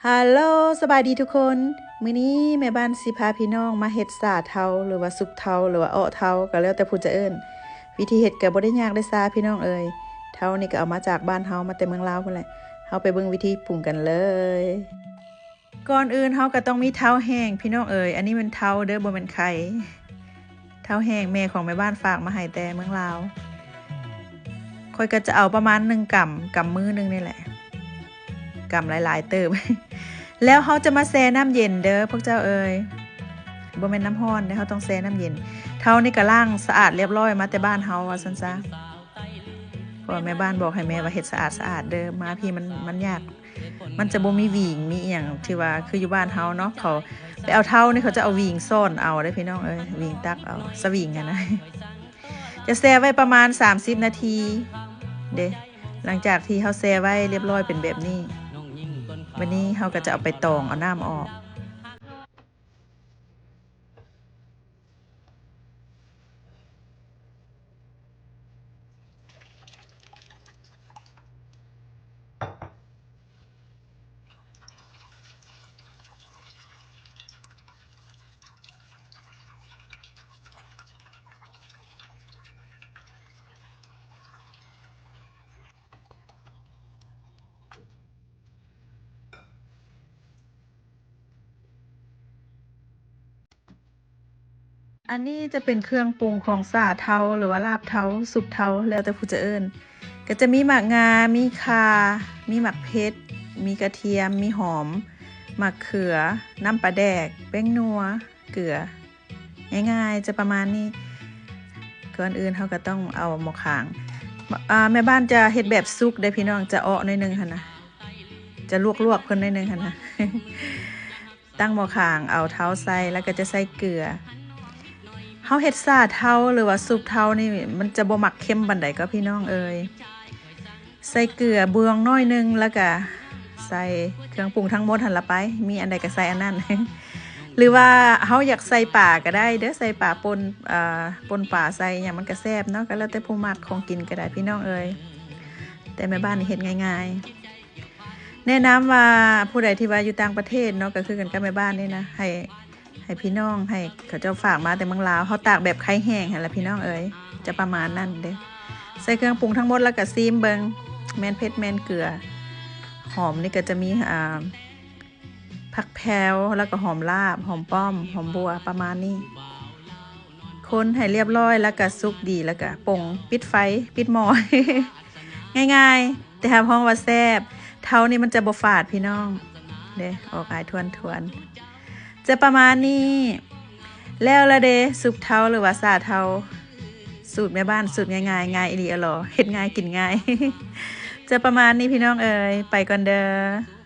ฮัลโหลสบายดีทุกคนมื้อนี้แม่บ้านสิพาพี่น้องมาเฮ็ดสาเทาหรือว่าซุปเทาหรือว่าอ้อเทาก็แล้วแต่ผู้จะเอิ้นวิธีเฮ็ดก็บ่ได้ยากได้ซาพี่น้องเอ้ยเทานี่ก็เอามาจากบ้านเฮามาแต่เมืองลาวพุ่นแหละเฮาไปเบิ่งวิธีปรุงกันเลยก่อนอื่นเฮาก็ต้องมีเทาแห้งพี่น้องเอ้ยอันนี้มันเทาเด้อบ่แม่นไข่เทาแห้งแม่ของแม่บ้านฝากมาให้แต่เมืองลาวค่อยก็จะเอาประมาณ1กำมือนึงนี่แหละกำหลายๆเติบ แล้วเขาจะมาแช่น้ำเย็นเด้อพวกเจ้าเอ๋ยบ่แม่นน้ำร้อนเด้อเขาต้องแช่น้ำเย็นเท่านี้ก็ล้างสะอาดเรียบร้อยมาแต่บ้านเฮาว่าซั่นซะเพราะแม่บ้านบอกให้แม่ว่าเฮ็ดสะอาดเด้อมาพี่มันยากมันจะบ่มีหวีงมีอีหยังที่ว่าคืออยู่บ้านเฮาเนาะเขาไปเอาเท่านี่เขาจะเอาหวีงซ่อนเอาได้พี่น้องเอ้ยหวีงตักเอาสวิงนะจะแช่ไว้ประมาณ30นาทีเด้หลังจากที่เฮาแช่ไว้เรียบร้อยเป็นแบบนี้วันนี้เราก็จะเอาไปตองเอาน้ำออกอันนี้จะเป็นเครื่องปรุงของสาเทาหรือว่าลาบเทาสุกเทาแล้วแต่ผู้จะเอิ้นก็จะมีหมักงา มีข่ามีหมักเพชรมีกระเทียมมีหอมหมักเขือน้ำปลาแดกแป้งนัวเกลือง่ายๆจะประมาณนี้ก่อนอื่นเขาก็ต้องเอาหม้อข้างแม่บ้านจะเฮ็ดแบบซุกได้พี่น้องจะอ้อหน่อยนึงค่ะนะจะลวกเพิ่นหน่อยนึงค่ะนะ ตั้งหม้อข้างเอาเท้าใส่แล้วก็จะใส่เกลือเฮาเฮ็ดซาเท้าหรือว่าซุปเท้านี่มันจะบ่มักเค็มปานใดก็พี่น้องเอ้ยใส่เกลือเบืองน้อยนึงแล้วก็ใส่เครื่องปรุงทั้งหมดหั่นละไปมีอันใดก็ใส่อันนั้น หรือว่าเฮาอยากใส่ป่าก็ได้เด้อใส่ป่าปนป่าใส่หยังมันก็แซ่บเนาะก็แล้วแต่ผู้มักของกินก็ได้พี่น้องเอ้ยแต่แม่บ้านนี่เฮ็ดง่ายๆแนะนำว่าผู้ใดที่ว่าอยู่ต่างประเทศเนาะก็คือกันกับแม่บ้านนี่นะให้พี่น้องให้เขาเจ้าฝากมาแต่เมืองลาวเขาตากแบบไข่แห้งหั่นล่ะพี่น้องเอ้ยจะประมาณนั้นเด้ใส่เครื่องปรุงทั้งหมดแล้วก็ซีมเบิงแม่นเผ็ดแม่นเกลือหอมนี่ก็จะมีผักแพรวแล้วก็หอมลาบหอมป้อมหอมบัวประมาณนี้คนให้เรียบร้อยแล้วก็สุกดีแล้วก็ป่งปิดไฟปิดหม้อ ง่ายๆแต่ทำห้องว่าแซ่บเท่านี้มันจะบ่ฝาดพี่น้องเด้ออกอายทวนจะประมาณนี้แล้วละเด้ซุปเทาหรือว่าสาเทาสูตรแม่บ้านสูตรง่ายๆง่ายอีหลีอร่อยเฮ็ดง่ายกินง่าย จะประมาณนี้พี่น้องเอ๋ยไปก่อนเด้อ